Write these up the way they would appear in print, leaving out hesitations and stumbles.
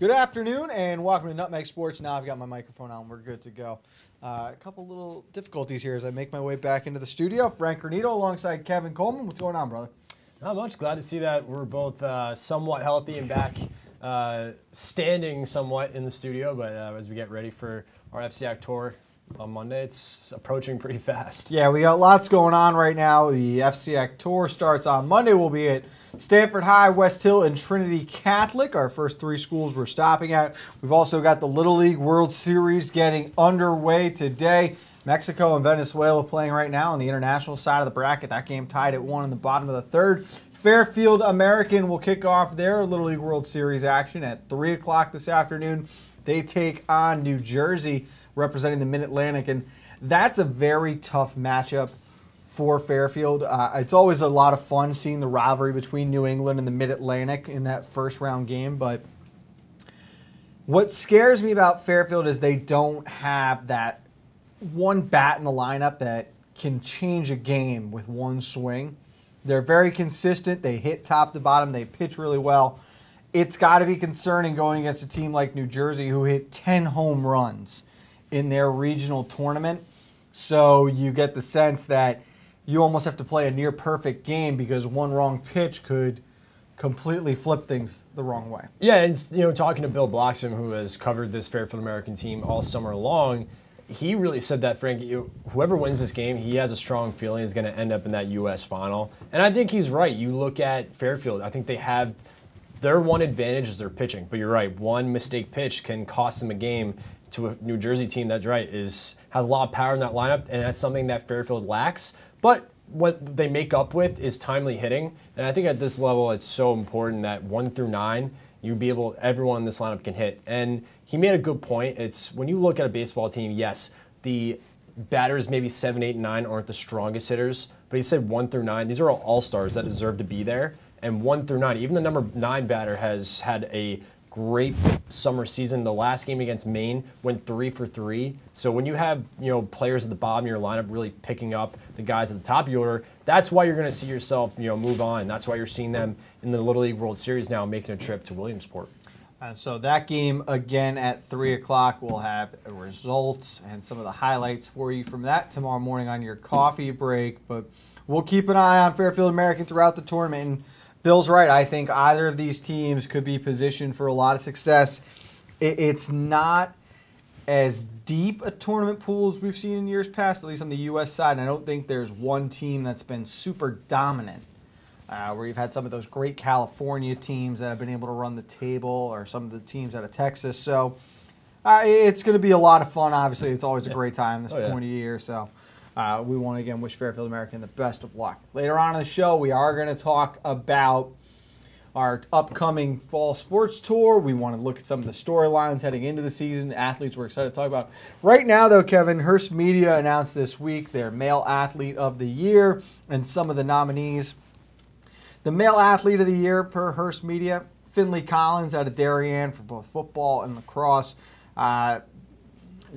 Good afternoon and welcome to Nutmeg Sports. Now I've got my microphone on. We're good to go. A couple little difficulties here as I make my way back into the studio. Frank Granito alongside Kevin Coleman. What's going on, brother? Not much. Glad to see that we're both somewhat healthy and back standing somewhat in the studio. But as we get ready for our FCAC tour on Monday, it's approaching pretty fast. Yeah, we got lots going on right now. The FCAC tour starts on Monday. We'll be at Stanford High, West Hill, and Trinity Catholic. Our first three schools we're stopping at. We've also got the Little League World Series getting underway today. Mexico and Venezuela playing right now on the international side of the bracket. That game tied at 1 in the bottom of the third. Fairfield American will kick off their Little League World Series action at 3 o'clock this afternoon. They take on New Jersey, representing the Mid-Atlantic, and that's a very tough matchup for Fairfield. It's always a lot of fun seeing the rivalry between New England and the Mid-Atlantic in that first-round game, but what scares me about Fairfield is they don't have that one bat in the lineup that can change a game with one swing. They're very consistent. They hit top to bottom. They pitch really well. It's got to be concerning going against a team like New Jersey who hit 10 home runs in their regional tournament. So you get the sense that you almost have to play a near perfect game because one wrong pitch could completely flip things the wrong way. Yeah, and talking to Bill Bloxham, who has covered this Fairfield American team all summer long, he really said that, Frank, whoever wins this game, he has a strong feeling is going to end up in that U.S. final. And I think he's right. You look at Fairfield, I think they have their one advantage is their pitching. But you're right, one mistake pitch can cost them a game to a New Jersey team that's right, has a lot of power in that lineup, and that's something that Fairfield lacks. But what they make up with is timely hitting. And I think at this level, it's so important that 1 through 9, everyone in this lineup can hit. And he made a good point. It's when you look at a baseball team, yes, the batters maybe 7, 8, and 9 aren't the strongest hitters, but he said 1 through 9. These are all all-stars that deserve to be there. And 1 through 9, even the number 9 batter has had a great summer season. The last game against Maine went 3 for 3. So when you have players at the bottom of your lineup really picking up the guys at the top of your order, that's why you're going to see yourself move on. That's why you're seeing them in the Little League World Series now making a trip to Williamsport. So that game again at 3 o'clock. We'll have results and some of the highlights for you from that tomorrow morning on your coffee break. But we'll keep an eye on Fairfield American throughout the tournament. And Bill's right. I think either of these teams could be positioned for a lot of success. It's not as deep a tournament pool as we've seen in years past, at least on the U.S. side. And I don't think there's one team that's been super dominant, where you've had some of those great California teams that have been able to run the table or some of the teams out of Texas. So it's going to be a lot of fun. Obviously, it's always a great time this point of year. So we want to, again, wish Fairfield American the best of luck. Later on in the show, we are going to talk about our upcoming fall sports tour. We want to look at some of the storylines heading into the season, athletes we're excited to talk about. Right now, though, Kevin, Hearst Media announced this week their Male Athlete of the Year and some of the nominees. The Male Athlete of the Year per Hearst Media, Finley Collins out of Darien for both football and lacrosse.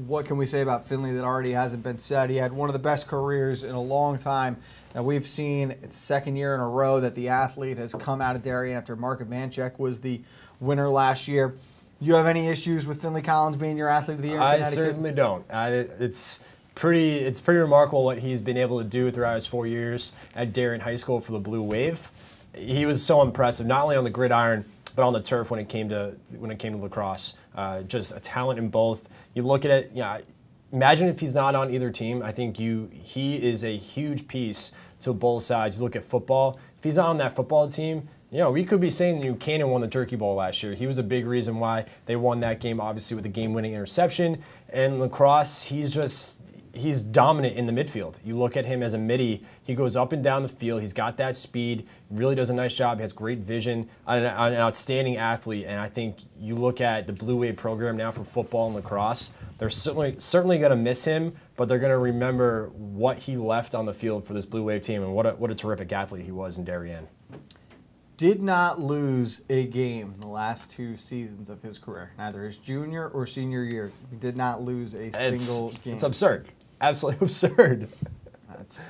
What can we say about Finley that already hasn't been said? He had one of the best careers in a long time that we've seen. It's second year in a row that the athlete has come out of Darien after Mark Ivanchek was the winner last year. You have any issues with Finley Collins being your Athlete of the Year in Connecticut? I certainly don't. It's pretty remarkable what he's been able to do throughout his 4 years at Darien High School for the Blue Wave. He was so impressive, not only on the gridiron, but on the turf when it came to lacrosse. Just a talent in both. You look at it, imagine if he's not on either team. I think he is a huge piece to both sides. You look at football. If he's not on that football team, we could be saying Cannon won the Turkey Bowl last year. He was a big reason why they won that game, obviously with the game-winning interception. And lacrosse, he's dominant in the midfield. You look at him as a midi, he goes up and down the field. He's got that speed, really does a nice job. He has great vision, an outstanding athlete. And I think you look at the Blue Wave program now for football and lacrosse, they're certainly going to miss him, but they're going to remember what he left on the field for this Blue Wave team and what a terrific athlete he was in Darien. Did not lose a game in the last 2 seasons of his career, neither his junior or senior year. He did not lose a single game. It's absurd. Absolutely absurd.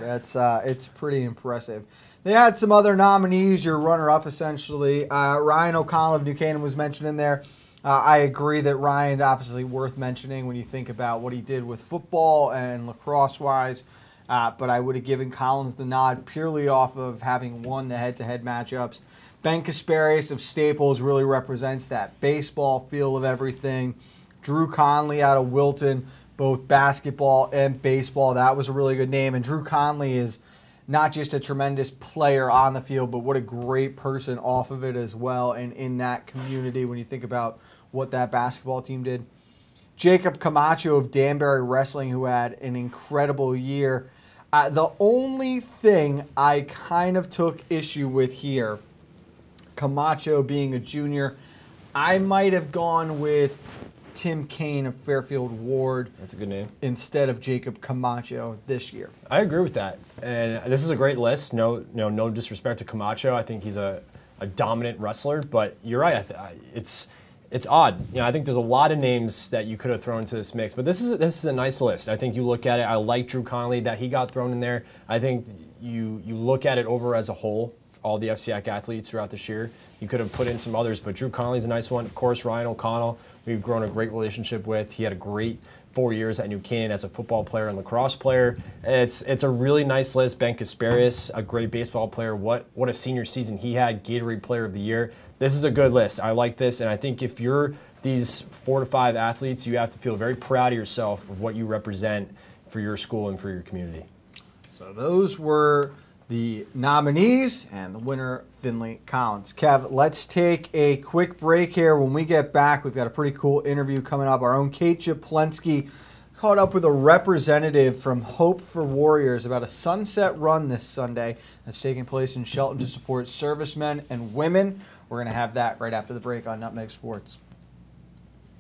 It's pretty impressive. They had some other nominees, your runner-up essentially. Ryan O'Connell of New Canaan was mentioned in there. I agree that Ryan, obviously worth mentioning when you think about what he did with football and lacrosse-wise, but I would have given Collins the nod purely off of having won the head-to-head matchups. Ben Kasparius of Staples really represents that baseball feel of everything. Drew Conley out of Wilton, both basketball and baseball. That was a really good name. And Drew Conley is not just a tremendous player on the field, but what a great person off of it as well, and in that community when you think about what that basketball team did. Jacob Camacho of Danbury Wrestling, who had an incredible year. The only thing I kind of took issue with here, Camacho being a junior, I might have gone with Tim Kaine of Fairfield Ward. That's a good name. Instead of Jacob Camacho this year. I agree with that. And this is a great list. No disrespect to Camacho. I think he's a dominant wrestler, but you're right. It's odd. I think there's a lot of names that you could have thrown into this mix, but this is a nice list. I think you look at it. I like Drew Conley that he got thrown in there. I think you look at it over as a whole, all the FCIAC athletes throughout this year. You could have put in some others, but Drew Conley's a nice one. Of course, Ryan O'Connell, we've grown a great relationship with. He had a great 4 years at New Canaan as a football player and lacrosse player. It's a really nice list. Ben Kasparius, a great baseball player. What a senior season he had. Gatorade Player of the Year. This is a good list. I like this, and I think if you're these 4 to 5 athletes, you have to feel very proud of yourself of what you represent for your school and for your community. So those were the nominees and the winner, Finley Collins. Kev, let's take a quick break here. When we get back, we've got a pretty cool interview coming up. Our own Kate Japlensky caught up with a representative from Hope for Warriors about a sunset run this Sunday that's taking place in Shelton to support servicemen and women. We're going to have that right after the break on Nutmeg Sports.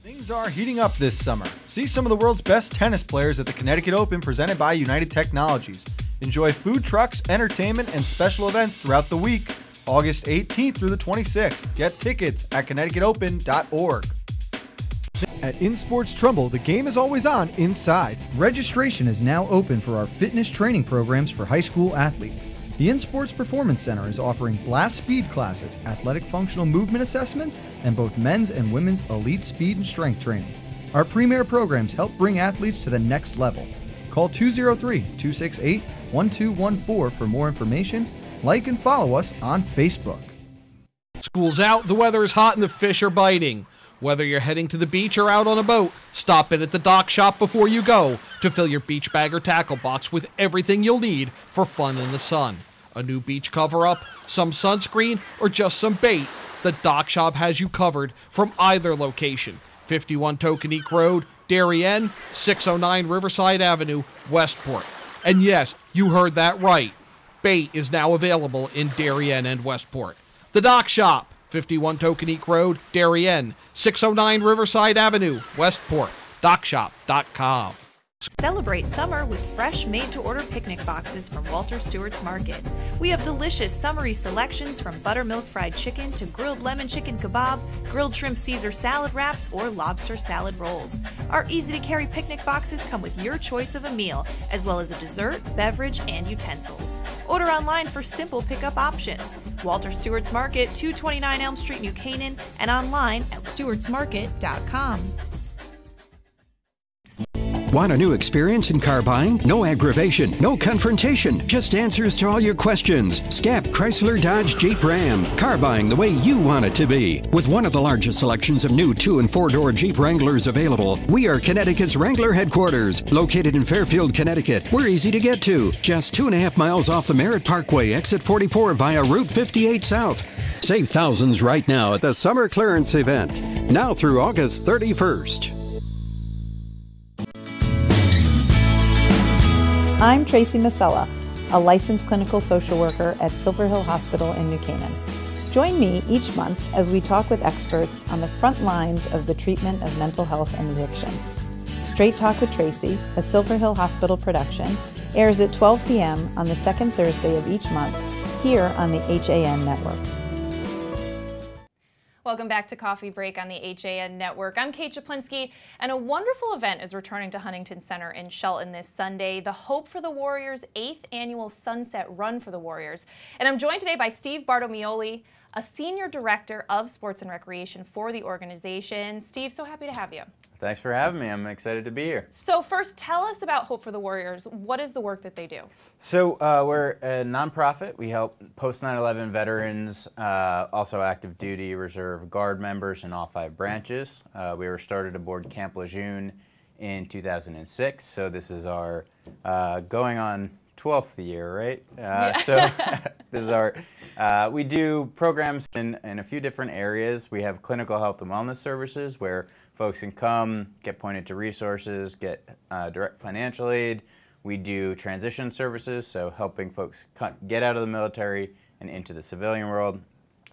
Things are heating up this summer. See some of the world's best tennis players at the Connecticut Open presented by United Technologies. Enjoy food trucks, entertainment, and special events throughout the week, August 18th through the 26th. Get tickets at ConnecticutOpen.org. At InSports Trumbull, the game is always on inside. Registration is now open for our fitness training programs for high school athletes. The InSports Performance Center is offering blast speed classes, athletic functional movement assessments, and both men's and women's elite speed and strength training. Our premier programs help bring athletes to the next level. Call 203-268-1214 for more information. Like and follow us on Facebook. School's out, the weather is hot, and the fish are biting. Whether you're heading to the beach or out on a boat, stop in at the dock shop before you go to fill your beach bag or tackle box with everything you'll need for fun in the sun. A new beach cover-up, some sunscreen, or just some bait, the dock shop has you covered from either location. 51 Tokenique Road, Darien, 609 Riverside Avenue, Westport. And yes, you heard that right. Bait is now available in Darien and Westport. The Dock Shop, 51 Tokenique Road, Darien, 609 Riverside Avenue, Westport. DockShop.com. Celebrate summer with fresh, made-to-order picnic boxes from Walter Stewart's Market. We have delicious summery selections from buttermilk fried chicken to grilled lemon chicken kebab, grilled shrimp Caesar salad wraps, or lobster salad rolls. Our easy-to-carry picnic boxes come with your choice of a meal, as well as a dessert, beverage, and utensils. Order online for simple pickup options. Walter Stewart's Market, 229 Elm Street, New Canaan, and online at stewartsmarket.com. Want a new experience in car buying? No aggravation, no confrontation, just answers to all your questions. Scap Chrysler Dodge Jeep Ram. Car buying the way you want it to be. With one of the largest selections of new 2- and 4-door Jeep Wranglers available, we are Connecticut's Wrangler headquarters. Located in Fairfield, Connecticut, we're easy to get to. Just 2.5 miles off the Merritt Parkway, exit 44 via Route 58 South. Save thousands right now at the Summer Clearance event. Now through August 31st. I'm Tracy Masella, a licensed clinical social worker at Silver Hill Hospital in New Canaan. Join me each month as we talk with experts on the front lines of the treatment of mental health and addiction. Straight Talk with Tracy, a Silver Hill Hospital production, airs at 12 p.m. on the second Thursday of each month here on the HAN Network. Welcome back to Coffee Break on the HAN Network. I'm Kate Japlensky, and a wonderful event is returning to Huntington Center in Shelton this Sunday, the Hope for the Warriors 8th Annual Sunset Run for the Warriors. And I'm joined today by Steve Bartomioli, a Senior Director of Sports and Recreation for the organization. Steve, so happy to have you. Thanks for having me. I'm excited to be here. So first, tell us about Hope for the Warriors. What is the work that they do? So we're a nonprofit. We help post 9/11 veterans, also active duty reserve guard members in all 5 branches. We were started aboard Camp Lejeune in 2006. So this is our going on 12th year, right? So this is our, we do programs in a few different areas. We have clinical health and wellness services where folks can come, get pointed to resources, get direct financial aid. We do transition services, so helping folks get out of the military and into the civilian world.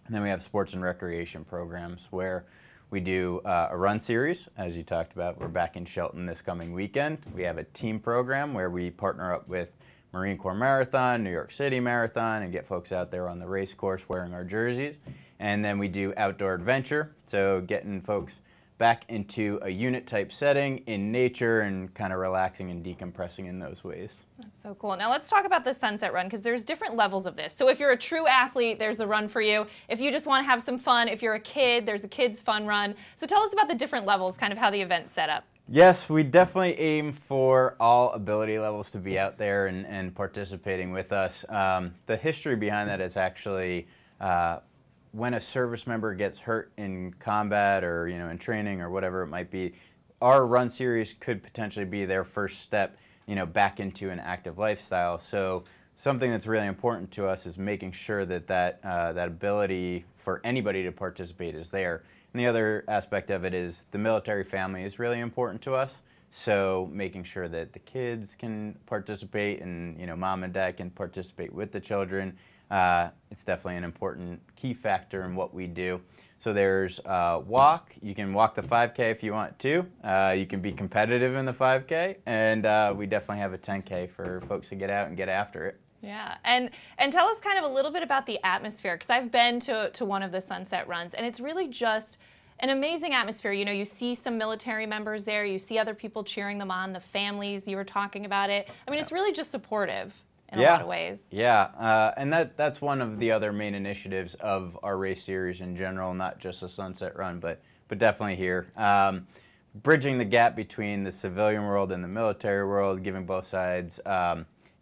And then we have sports and recreation programs where we do a run series, as you talked about. We're back in Shelton this coming weekend. We have a team program where we partner up with Marine Corps Marathon, New York City Marathon, and get folks out there on the race course wearing our jerseys. And then we do outdoor adventure, so getting folks back into a unit type setting in nature and kind of relaxing and decompressing in those ways. That's so cool. Now let's talk about the Sunset Run, because there's different levels of this. So if you're a true athlete, there's a run for you. If you just want to have some fun, if you're a kid, there's a kids fun run. So tell us about the different levels, kind of how the event's set up. Yes, we definitely aim for all ability levels to be out there and participating with us. The history behind that is actually when a service member gets hurt in combat or in training or whatever it might be, our run series could potentially be their first step back into an active lifestyle. So something that's really important to us is making sure that that ability for anybody to participate is there. And the other aspect of it is the military family is really important to us. So making sure that the kids can participate and mom and dad can participate with the children. It's definitely an important key factor in what we do. So there's walk. You can walk the 5K if you want to. You can be competitive in the 5K, and we definitely have a 10K for folks to get out and get after it. Yeah, and tell us kind of a little bit about the atmosphere, because I've been to one of the Sunset Runs, and it's really just an amazing atmosphere. You see some military members there, you see other people cheering them on, the families, you were talking about it. I mean, it's really just supportive in a lot of ways. Yeah, and that's one of the other main initiatives of our race series in general, not just the Sunset Run, but definitely here. Bridging the gap between the civilian world and the military world, giving both sides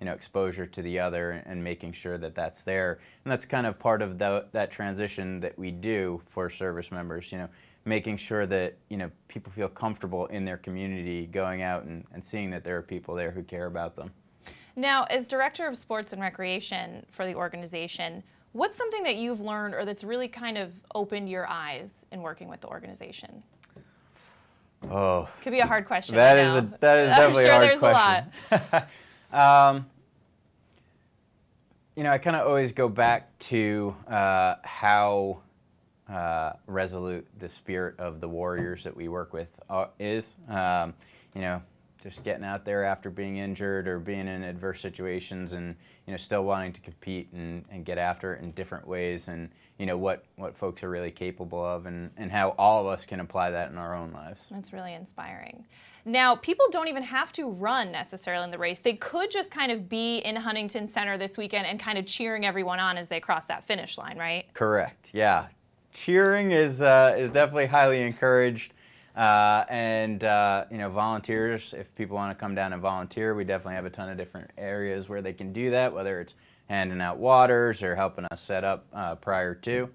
exposure to the other and making sure that that's there. And that's kind of part of that transition that we do for service members, making sure that, people feel comfortable in their community, going out and seeing that there are people there who care about them. Now, as Director of Sports and Recreation for the organization, what's something that you've learned or that's really kind of opened your eyes in working with the organization? Oh. Could be a hard question. That is definitely a hard question. I'm sure there's a lot. I kind of always go back to how resolute the spirit of the warriors that we work with is. Just getting out there after being injured or being in adverse situations and still wanting to compete and get after it in different ways, and what folks are really capable of, and how all of us can apply that in our own lives. That's really inspiring. Now, people don't even have to run necessarily in the race. They could just kind of be in Huntington Center this weekend and kind of cheering everyone on as they cross that finish line, right? Correct. Yeah, cheering is definitely highly encouraged. Volunteers, if people want to come down and volunteer, we definitely have a ton of different areas where they can do that, whether it's handing out waters or helping us set up prior to.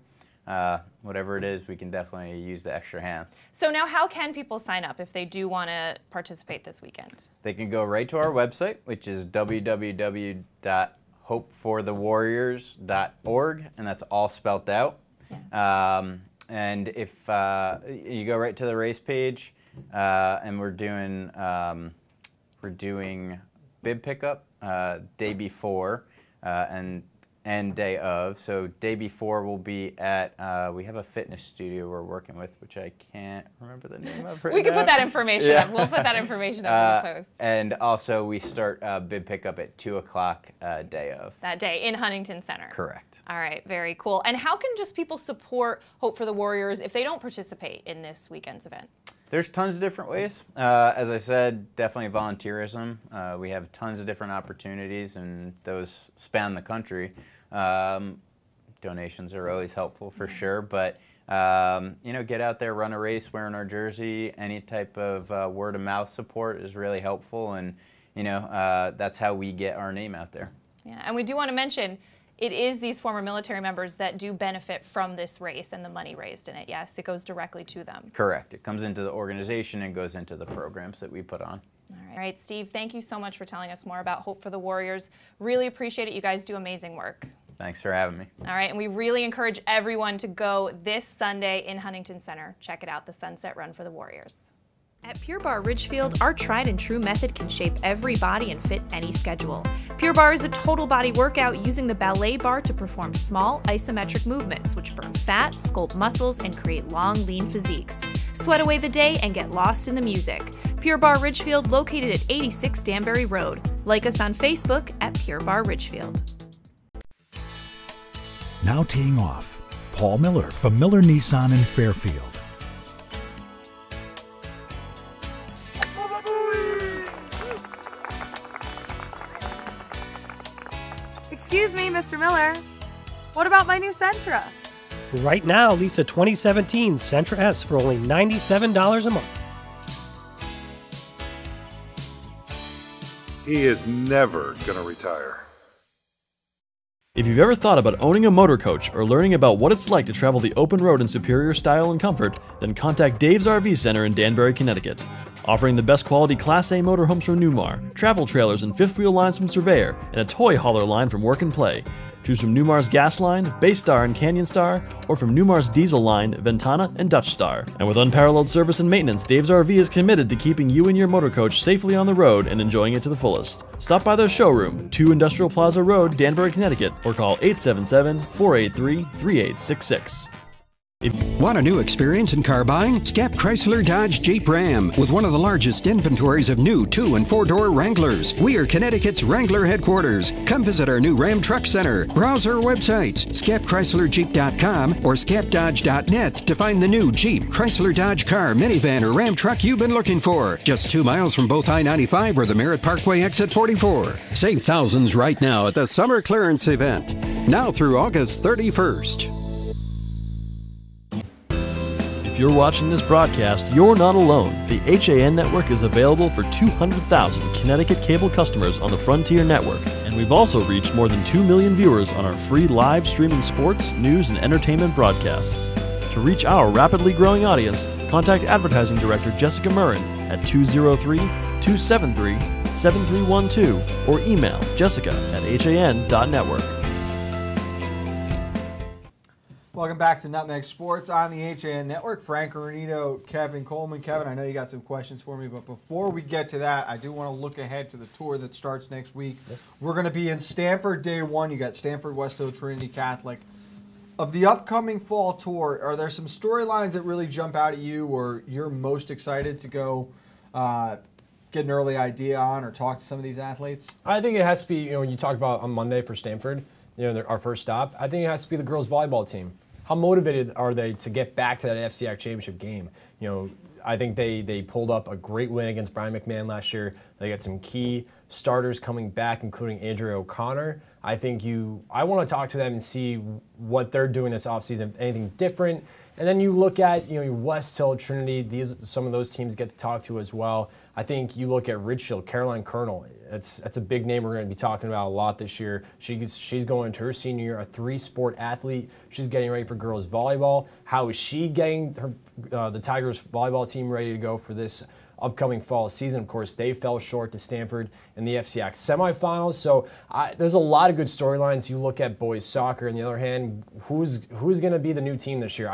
Whatever it is, we can definitely use the extra hands. So now how can people sign up if they do want to participate this weekend? They can go right to our website, which is www.hopeforthewarriors.org, and that's all spelt out. Yeah. And if you go right to the race page, and we're doing bib pickup day before and day of. So day before we'll be at we have a fitness studio we're working with, which I can't remember the name of right We can now. put that information up. We'll put that information up in the post. And also we start bib pickup at 2 o'clock day of. That day in Huntington Center. Correct. All right, very cool. And how can just people support Hope for the Warriors if they don't participate in this weekend's event? There's tons of different ways. As I said, definitely volunteerism. We have tons of different opportunities, and those span the country. Different donations are always helpful for sure. But you know, get out there, run a race, wearing our jersey. Any type of word of mouth support is really helpful, and you know, that's how we get our name out there. Yeah, and we do want to mention, it is these former military members that do benefit from this race and the money raised in it. Yes, it goes directly to them. Correct. It comes into the organization and goes into the programs that we put on. All right, Steve, thank you so much for telling us more about Hope for the Warriors. Really appreciate it. You guys do amazing work. Thanks for having me. All right, and we really encourage everyone to go this Sunday in Huntington Center. Check it out, the Sunset Run for the Warriors. At Pure Barre Ridgefield, our tried and true method can shape every body and fit any schedule. Pure Barre is a total body workout using the ballet bar to perform small isometric movements, which burn fat, sculpt muscles, and create long, lean physiques. Sweat away the day and get lost in the music. Pure Barre Ridgefield, located at 86 Danbury Road. Like us on Facebook at Pure Barre Ridgefield. Now teeing off, Paul Miller from Miller Nissan in Fairfield. Excuse me, Mr. Miller. What about my new Sentra? Right now, lease a 2017 Sentra S for only $97 a month. He is never going to retire. If you've ever thought about owning a motor coach or learning about what it's like to travel the open road in superior style and comfort, then contact Dave's RV Center in Danbury, Connecticut. Offering the best quality Class A motorhomes from Newmar, travel trailers and fifth wheel lines from Surveyor, and a toy hauler line from Work and Play. Choose from Newmar's Gas Line, Base Star and Canyon Star, or from Newmar's Diesel Line, Ventana and Dutch Star. And with unparalleled service and maintenance, Dave's RV is committed to keeping you and your motor coach safely on the road and enjoying it to the fullest. Stop by their showroom, 2 Industrial Plaza Road, Danbury, Connecticut, or call 877-483-3866. Want a new experience in car buying? Scap Chrysler Dodge Jeep Ram with one of the largest inventories of new 2- and 4-door Wranglers. We are Connecticut's Wrangler headquarters. Come visit our new Ram Truck Center. Browse our websites, scapchryslerjeep.com or scapdodge.net to find the new Jeep, Chrysler Dodge car, minivan, or Ram truck you've been looking for. Just 2 miles from both I-95 or the Merritt Parkway exit 44. Save thousands right now at the Summer Clearance Event. Now through August 31st. If you're watching this broadcast, you're not alone. The HAN network is available for 200,000 Connecticut cable customers on the Frontier network, and we've also reached more than 2 million viewers on our free live streaming sports, news, and entertainment broadcasts. To reach our rapidly growing audience, contact Advertising Director Jessica Murrin at 203-273-7312 or email jessica@han.network. Welcome back to Nutmeg Sports on the HAN Network. Frank Granito, Kevin Coleman. Kevin, I know you got some questions for me, but before we get to that, I do want to look ahead to the tour that starts next week. We're going to be in Stamford day one. You got Stamford, West Hill, Trinity Catholic. Of the upcoming fall tour, are there some storylines that really jump out at you or you're most excited to go get an early idea on or talk to some of these athletes? I think it has to be, when you talk about on Monday for Stamford, our first stop, I think it has to be the girls volleyball team. How motivated are they to get back to that FCIAC championship game? I think they pulled up a great win against Brian McMahon last year. They got some key starters coming back, including Andrea O'Connor. I want to talk to them and see what they're doing this offseason, anything different. And then you look at West Hill, Trinity. Some of those teams get to talk to as well. I think you look at Ridgefield, Caroline Colonel. That's a big name we're going to be talking about a lot this year. She's going to her senior year, a 3-sport athlete. She's getting ready for girls volleyball. How is she getting the Tigers volleyball team ready to go for this upcoming fall season? Of course, they fell short to Stanford in the FCIAC semifinals. So there's a lot of good storylines. You look at boys soccer. On the other hand, who's going to be the new team this year?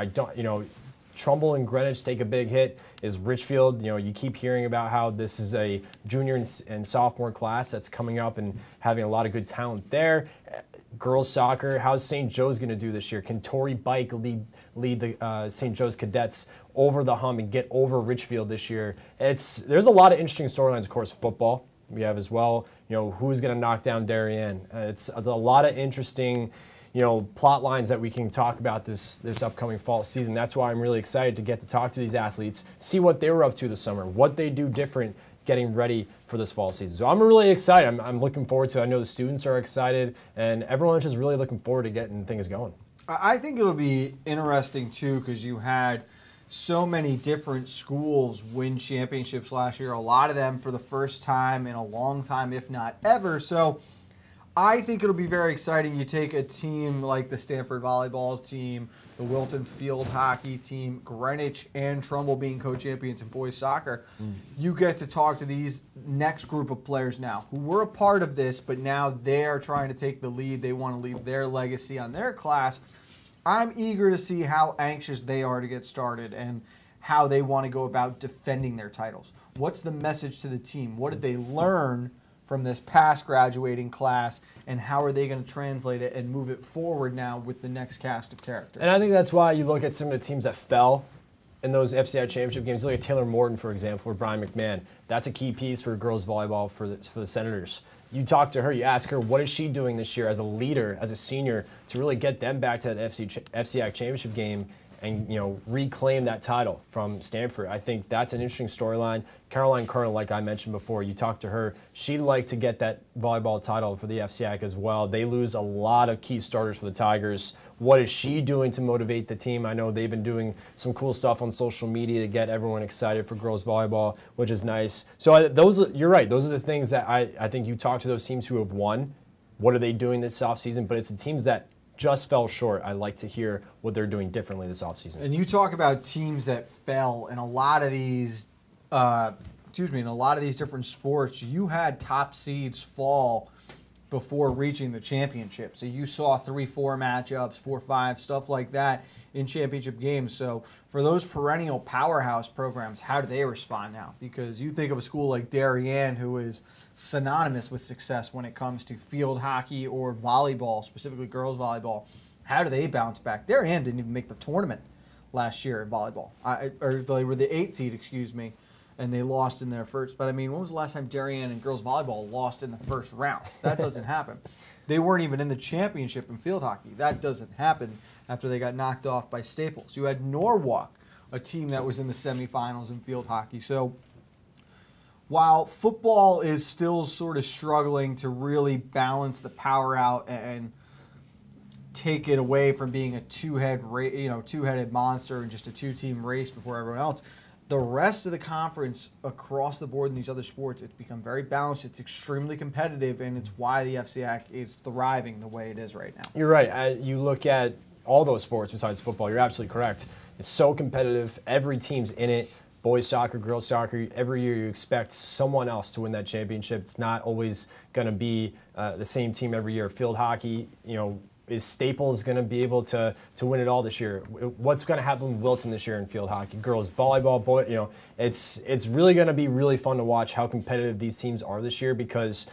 Trumbull and Greenwich take a big hit. Is Richfield, you keep hearing about how this is a junior and sophomore class that's coming up and having a lot of good talent there. Girls soccer, how's St. Joe's going to do this year? Can Tori Bike lead the St. Joe's cadets over the hump and get over Richfield this year? There's a lot of interesting storylines. Of course, football we have as well. Who's going to knock down Darien? It's a lot of interesting plot lines that we can talk about this upcoming fall season. That's why I'm really excited to get to talk to these athletes, see what they were up to this summer, what they do different getting ready for this fall season. So I'm really excited. I'm looking forward to it. I know the students are excited, and everyone's just really looking forward to getting things going. I think it'll be interesting, too, because you had so many different schools win championships last year, a lot of them for the first time in a long time, if not ever. So I think it'll be very exciting. You take a team like the Stanford volleyball team, the Wilton field hockey team, Greenwich and Trumbull being co-champions in boys soccer. You get to talk to these next group of players now who were a part of this, but now they're trying to take the lead. They want to leave their legacy on their class. I'm eager to see how anxious they are to get started and how they want to go about defending their titles. What's the message to the team? What did they learn from this past graduating class, and how are they going to translate it and move it forward now with the next cast of characters? And I think that's why you look at some of the teams that fell in those FCI championship games. Look at Taylor Morton, for example, or Brian McMahon. That's a key piece for girls volleyball for the Senators. You talk to her, you ask her, what is she doing this year as a leader, as a senior, to really get them back to that FCI championship game and reclaim that title from Stanford. I think that's an interesting storyline. Caroline Colonel, like I mentioned before, you talked to her, she'd like to get that volleyball title for the FCIAC as well. They lose a lot of key starters for the Tigers. What is she doing to motivate the team? I know they've been doing some cool stuff on social media to get everyone excited for girls volleyball, which is nice. So you're right. Those are the things that I think you talk to those teams who have won. What are they doing this offseason? But it's the teams that just fell short. I like to hear what they're doing differently this offseason. And you talk about teams that fell in a lot of these, in a lot of these different sports. You had top seeds fall before reaching the championship. So you saw 3-4 matchups, 4-5, stuff like that in championship games. So for those perennial powerhouse programs, how do they respond now? Because you think of a school like Darien, who is synonymous with success when it comes to field hockey or volleyball, specifically girls volleyball. How do they bounce back? Darien didn't even make the tournament last year in volleyball. Or they were the 8 seed, excuse me, and they lost in their first. But, I mean, when was the last time Darien and girls volleyball lost in the first round? That doesn't happen. They weren't even in the championship in field hockey. That doesn't happen after they got knocked off by Staples. You had Norwalk, a team that was in the semifinals in field hockey. So while football is still sort of struggling to really balance the power out and take it away from being a two-headed monster and just a two-team race before everyone else, the rest of the conference across the board in these other sports, it's become very balanced. It's extremely competitive, and it's why the FCIAC is thriving the way it is right now. You're right. You look at all those sports besides football, you're absolutely correct. It's so competitive. Every team's in it. Boys soccer, girls soccer, every year you expect someone else to win that championship. It's not always going to be the same team every year. Field hockey, is Staples going to be able to win it all this year? What's going to happen with Wilton this year in field hockey? Girls volleyball, it's really going to be really fun to watch how competitive these teams are this year, because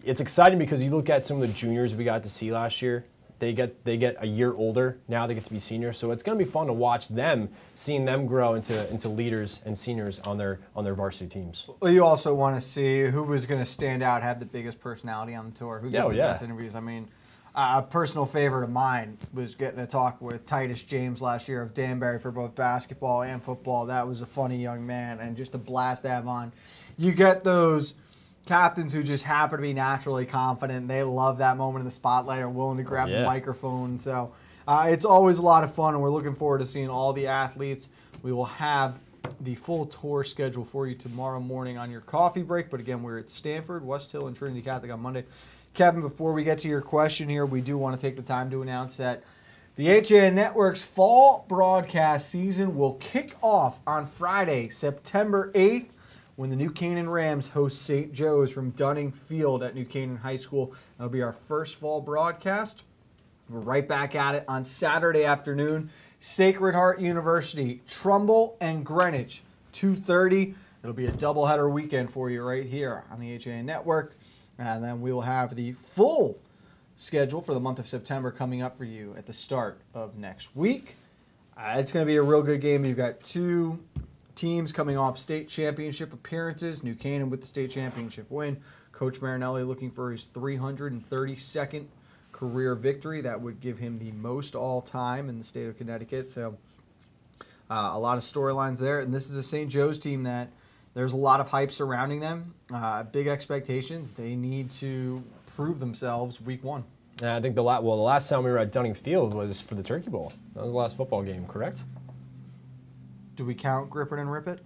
it's exciting because you look at some of the juniors we got to see last year. They get a year older. Now they get to be seniors. So it's going to be fun to watch them, seeing them grow into leaders and seniors on their varsity teams. Well, you also want to see who was going to stand out, have the biggest personality on the tour, who gets the best interviews. I mean, a personal favorite of mine was getting to talk with Titus James last year of Danbury for both basketball and football. That was a funny young man and just a blast to have on. You get those captains who just happen to be naturally confident. They love that moment in the spotlight, are willing to grab the microphone. So it's always a lot of fun, and we're looking forward to seeing all the athletes. We will have the full tour schedule for you tomorrow morning on your coffee break. But again, we're at Stanford, West Hill, and Trinity Catholic on Monday. Kevin, before we get to your question here, we do want to take the time to announce that the HAN Network's fall broadcast season will kick off on Friday, September 8th, when the New Canaan Rams host St. Joe's from Dunning Field at New Canaan High School. That'll be our first fall broadcast. We're right back at it on Saturday afternoon. Sacred Heart University, Trumbull and Greenwich, 2:30. It'll be a doubleheader weekend for you right here on the HAN Network. And then we'll have the full schedule for the month of September coming up for you at the start of next week. It's going to be a real good game. You've got two teams coming off state championship appearances. New Canaan with the state championship win. Coach Marinelli looking for his 332nd career victory. That would give him the most all-time in the state of Connecticut. So a lot of storylines there. And this is a St. Joe's team that there's a lot of hype surrounding them, big expectations. They need to prove themselves week one. And I think the last time we were at Dunning Field was for the Turkey Bowl. That was the last football game, correct? Do we count Grip It and Rip It?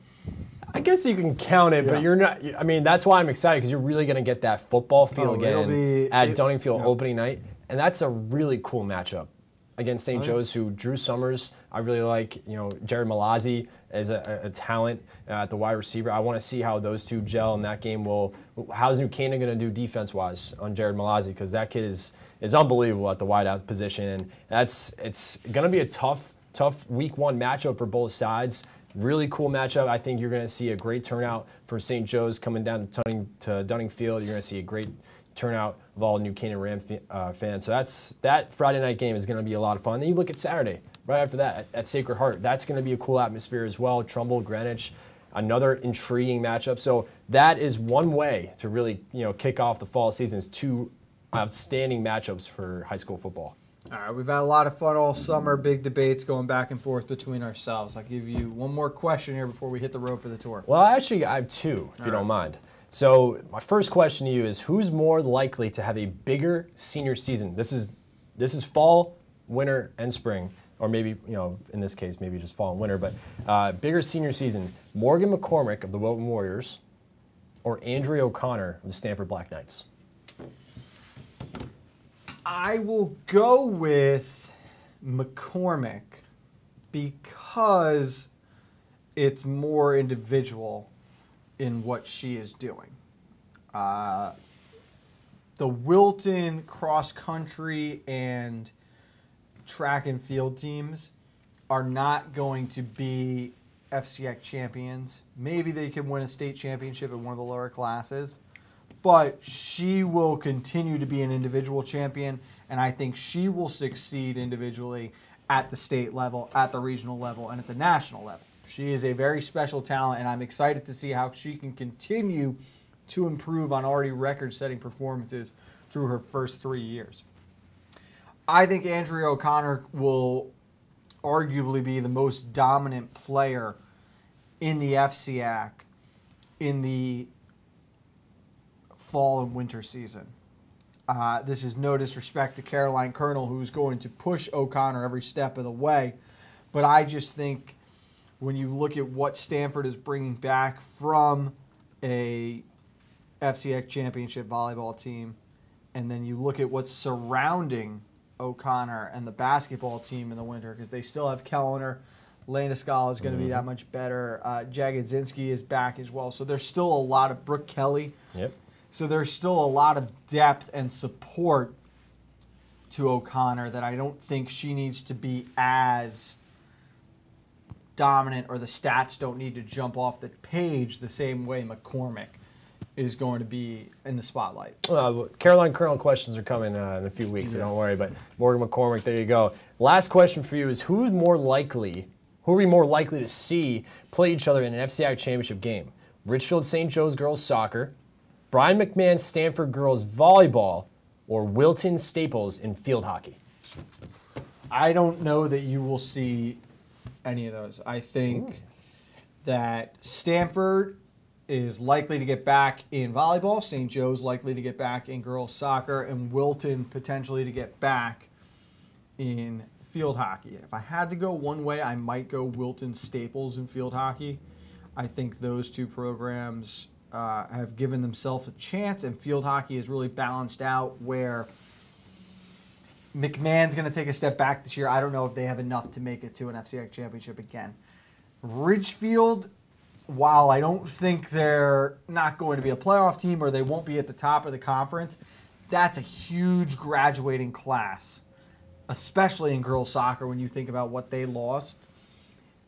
I guess you can count it, but you're not. I mean, that's why I'm excited, because you're really going to get that football feel again at Dunning Field opening night, and that's a really cool matchup against St. Joe's, who Drew Summers, I really like. You know, Jared Malazzi is a talent at the wide receiver. I want to see how those two gel in that game. How's New Canaan going to do defense-wise on Jared Malazzi? Because that kid is unbelievable at the wideout position, and it's going to be a tough week one matchup for both sides. Really cool matchup. I think you're going to see a great turnout from St. Joe's coming down to Dunning Field. You're going to see a great turnout of all New Canaan Ram fans. So that Friday night game is going to be a lot of fun. Then you look at Saturday, right after that, at Sacred Heart. That's going to be a cool atmosphere as well. Trumbull, Greenwich, another intriguing matchup. So that is one way to really kick off the fall season, is two outstanding matchups for high school football. All right, we've had a lot of fun all summer, big debates going back and forth between ourselves. I'll give you one more question here before we hit the road for the tour. Well, actually, I have two, if you don't mind. So my first question to you is, who's more likely to have a bigger senior season? This is fall, winter, and spring, or maybe, in this case, maybe just fall and winter, but bigger senior season. Morgan McCormick of the Wilton Warriors or Andrea O'Connor of the Stanford Black Knights? I will go with McCormick because it's more individual in what she is doing. The Wilton cross-country and track and field teams are not going to be FCX champions. Maybe they can win a state championship in one of the lower classes, but she will continue to be an individual champion, and I think she will succeed individually at the state level, at the regional level, and at the national level. She is a very special talent, and I'm excited to see how she can continue to improve on already record-setting performances through her first 3 years. I think Andrea O'Connor will arguably be the most dominant player in the FCAC in the fall and winter season. This is no disrespect to Caroline Colonel, who's going to push O'Connor every step of the way, but I just think when you look at what Stanford is bringing back from a FCX championship volleyball team, and then you look at what's surrounding O'Connor and the basketball team in the winter, because they still have Kellner. Lena Scala is going to be that much better. Jagodzinski is back as well. So there's still a lot of Brooke Kelly. Yep. So there's still a lot of depth and support to O'Connor that I don't think she needs to be as dominant, or the stats don't need to jump off the page the same way McCormick is going to be in the spotlight. Caroline Colonel questions are coming in a few weeks, so don't worry. But Morgan McCormick, there you go. Last question for you is, who are we more likely to see play each other in an FCI championship game? Richfield St. Joe's girls soccer, Brian McMahon Stanford girls volleyball, or Wilton Staples in field hockey? I don't know that you will see any of those. I think that Stanford is likely to get back in volleyball, St. Joe's likely to get back in girls soccer, and Wilton potentially to get back in field hockey. If I had to go one way, I might go Wilton Staples in field hockey. I think those two programs have given themselves a chance, and field hockey is really balanced out, where McMahon's going to take a step back this year. I don't know if they have enough to make it to an FCX championship again. Ridgefield, while I don't think they're not going to be a playoff team, or they won't be at the top of the conference, that's a huge graduating class, especially in girls soccer. When you think about what they lost,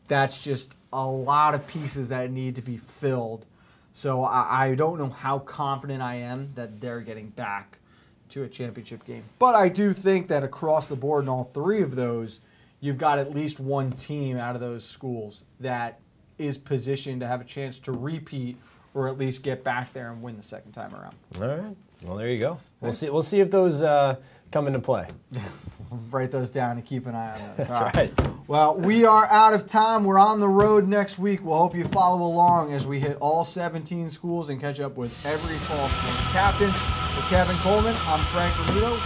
that's just a lot of pieces that need to be filled. So I don't know how confident I am that they're getting back to a championship game. But I do think that across the board in all three of those, you've got at least one team out of those schools that is positioned to have a chance to repeat, or at least get back there and win the second time around. All right. Well, there you go. We'll see if those come into play. Write those down and keep an eye on those. That's right. Well, we are out of time. We're on the road next week. We'll hope you follow along as we hit all 17 schools and catch up with every fall sports captain. For Kevin Coleman, I'm Frank Granito.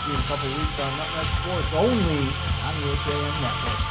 See see you in a couple weeks on Nutmeg Sports, only on the HAM Network.